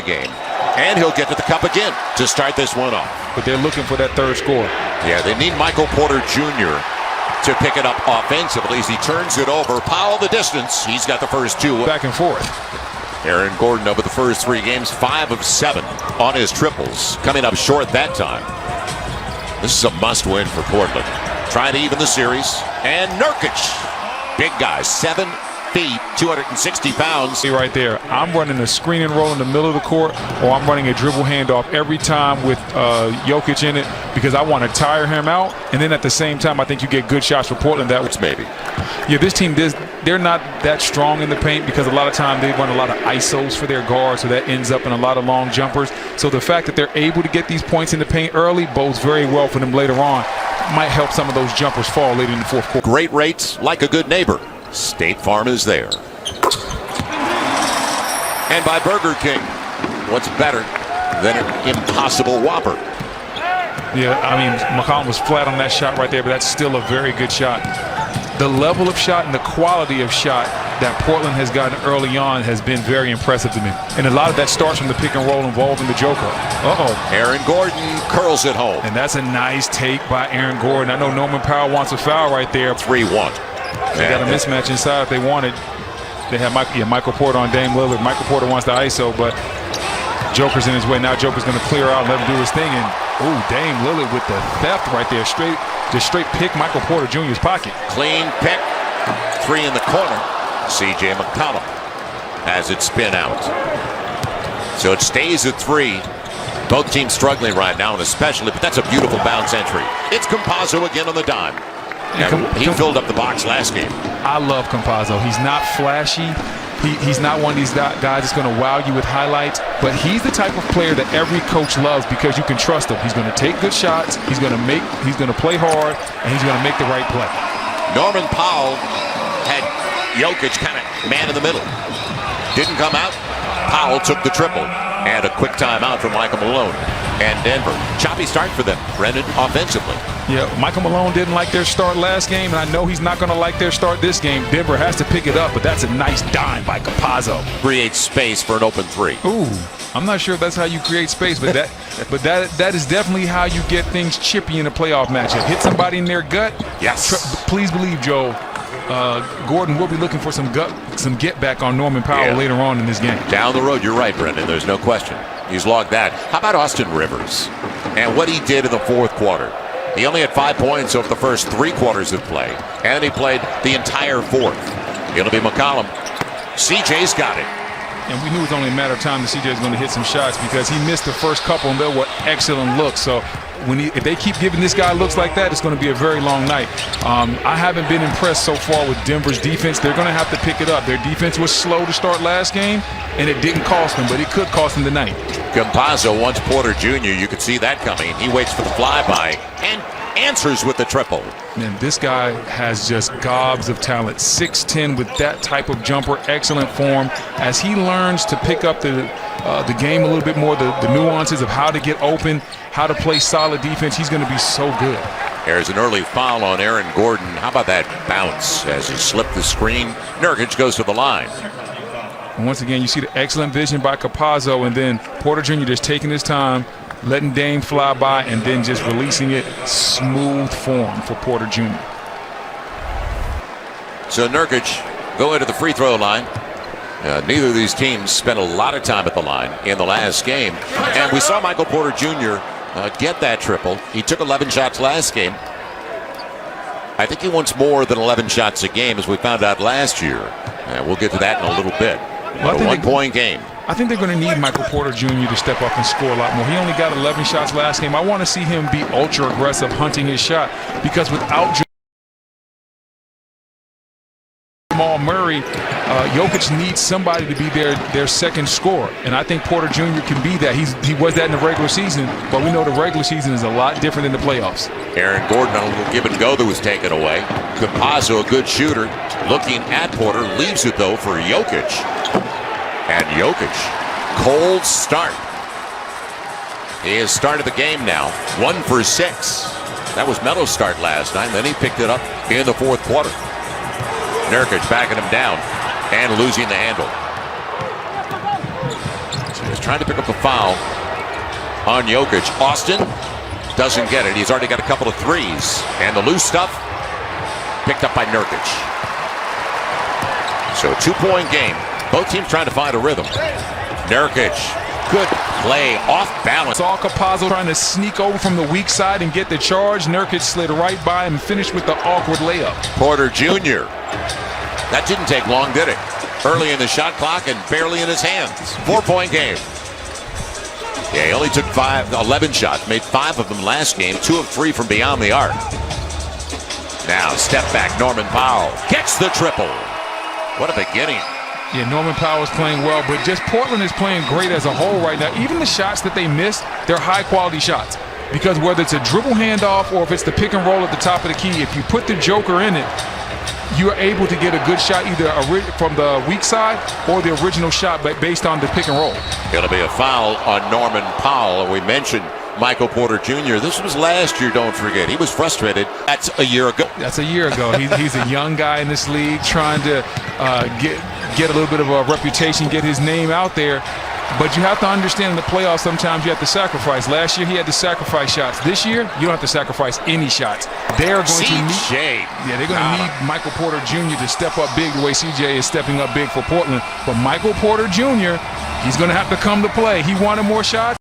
game. And he'll get to the cup again to start this one off. But they're looking for that third score. Yeah, they need Michael Porter Jr. to pick it up offensively as he turns it over. Powell the distance. He's got the first two. Back and forth. Aaron Gordon over the first 3 games, 5 of 7 on his triples. Coming up short that time. This is a must-win for Portland. Trying to even the series. And Nurkic. Big guy, 7 feet, 260 pounds. See right there, I'm running a screen and roll in the middle of the court, or I'm running a dribble handoff every time with Jokic in it, because I want to tire him out. And then at the same time, I think you get good shots for Portland. That was maybe. Yeah, this team, they're not that strong in the paint because a lot of time they run a lot of ISOs for their guards, so that ends up in a lot of long jumpers. So the fact that they're able to get these points in the paint early bodes very well for them later on. Might help some of those jumpers fall later in the fourth quarter. Great rates, like a good neighbor. State Farm is there. And by Burger King, what's better than an Impossible Whopper? Yeah, I mean, McCollum was flat on that shot right there, but that's still a very good shot. The level of shot and the quality of shot that Portland has gotten early on has been very impressive to me. And a lot of that starts from the pick and roll involving the Joker. Aaron Gordon curls it home. And that's a nice take by Aaron Gordon. I know Norman Powell wants a foul right there. 3-1. They got a mismatch inside if they wanted. They have Michael Porter on Dame Lillard. Michael Porter wants the ISO, but Joker's in his way. Now Joker's going to clear out and let him do his thing. And, ooh, Dame Lillard with the theft right there. Just straight pick Michael Porter Jr.'s pocket. Clean pick. 3 in the corner. C.J. McCollum has it spin out. So it stays at 3. Both teams struggling right now, and especially, but that's a beautiful bounce entry. It's Campazzo again on the dime. He filled up the box last game. I love Campazzo. He's not flashy. He's not one of these guys that's going to wow you with highlights, but he's the type of player that every coach loves because you can trust him. He's going to take good shots. He's going to play hard, and he's going to make the right play. Norman Powell had Jokic kind of man in the middle. Didn't come out. Powell took the triple. And a quick timeout from Michael Malone and Denver. Choppy start for them, Brendan, offensively. Yeah, Michael Malone didn't like their start last game, and I know he's not going to like their start this game. Denver has to pick it up, but that's a nice dime by Campazzo. Creates space for an open 3. Ooh, I'm not sure if that's how you create space, but that is definitely how you get things chippy in a playoff matchup. Hit somebody in their gut. Yes. Please believe, Joe. Gordon will be looking for some get back on Norman Powell later on in this game. Down the road, you're right, Brendan. There's no question. He's logged that. How about Austin Rivers and what he did in the fourth quarter? He only had 5 points over the first 3 quarters of play, and he played the entire fourth. It'll be McCollum. CJ's got it. And we knew it was only a matter of time that CJ was going to hit some shots because he missed the first couple, and they were excellent looks. So if they keep giving this guy looks like that, it's going to be a very long night. I haven't been impressed so far with Denver's defense. They're going to have to pick it up. Their defense was slow to start last game, and it didn't cost them, but it could cost them tonight. Campazzo wants Porter Jr. You could see that coming. He waits for the flyby and answers with the triple. Man, this guy has just gobs of talent. 6'10" with that type of jumper, excellent form. As he learns to pick up the game a little bit more, the nuances of how to get open, how to play solid defense, he's going to be so good. There's an early foul on Aaron Gordon. How about that bounce as he slipped the screen? Nurkic goes to the line. And once again, you see the excellent vision by Campazzo, and then Porter Jr. just taking his time, letting Dame fly by, and then just releasing it. Smooth form for Porter Jr. So Nurkic going to the free throw line. Neither of these teams spent a lot of time at the line in the last game. And we saw Michael Porter Jr. Get that triple. He took 11 shots last game. I think he wants more than 11 shots a game, as we found out last year. We'll get to that in a little bit. Well, a one-point game. I think they're going to need Michael Porter Jr. to step up and score a lot more. He only got 11 shots last game. I want to see him be ultra-aggressive hunting his shot, because without Jamal Murray, Jokic needs somebody to be their second scorer, and I think Porter Jr. can be that. He was that in the regular season, but we know the regular season is a lot different than the playoffs. Aaron Gordon on a little give and go that was taken away. Campazzo, a good shooter, looking at Porter, leaves it though for Jokic. And Jokic, cold start. He has started the game now, 1 for 6. That was Melo's start last night, and then he picked it up in the fourth quarter. Nurkic backing him down and losing the handle. trying to pick up a foul on Jokic. Austin doesn't get it. He's already got a couple of threes. And the loose stuff picked up by Nurkic. So 2-point game. Both teams trying to find a rhythm. Nurkic, good play, off balance. Saw Campazzo trying to sneak over from the weak side and get the charge. Nurkic slid right by him and finished with the awkward layup. Porter Jr. That didn't take long, did it? Early in the shot clock and barely in his hands. 4-point game. Yeah, he only took 11 shots, made 5 of them last game, 2 of 3 from beyond the arc. Now, step back, Norman Powell gets the triple. What a beginning. Yeah, Norman Powell is playing well, but just Portland is playing great as a whole right now. Even the shots that they missed, they're high-quality shots. Because whether it's a dribble handoff or if it's the pick and roll at the top of the key, if you put the joker in it, you're able to get a good shot either from the weak side or the original shot based on the pick and roll. It'll be a foul on Norman Powell. We mentioned Michael Porter Jr. This was last year, don't forget. He was frustrated. That's a year ago. That's a year ago. He's a young guy in this league trying to get a little bit of a reputation, get his name out there. But you have to understand in the playoffs sometimes you have to sacrifice. Last year he had to sacrifice shots. This year you don't have to sacrifice any shots. They're going to need they're going to need Michael Porter Jr. to step up big the way CJ is stepping up big for Portland. But Michael Porter Jr., he's going to have to come to play. He wanted more shots.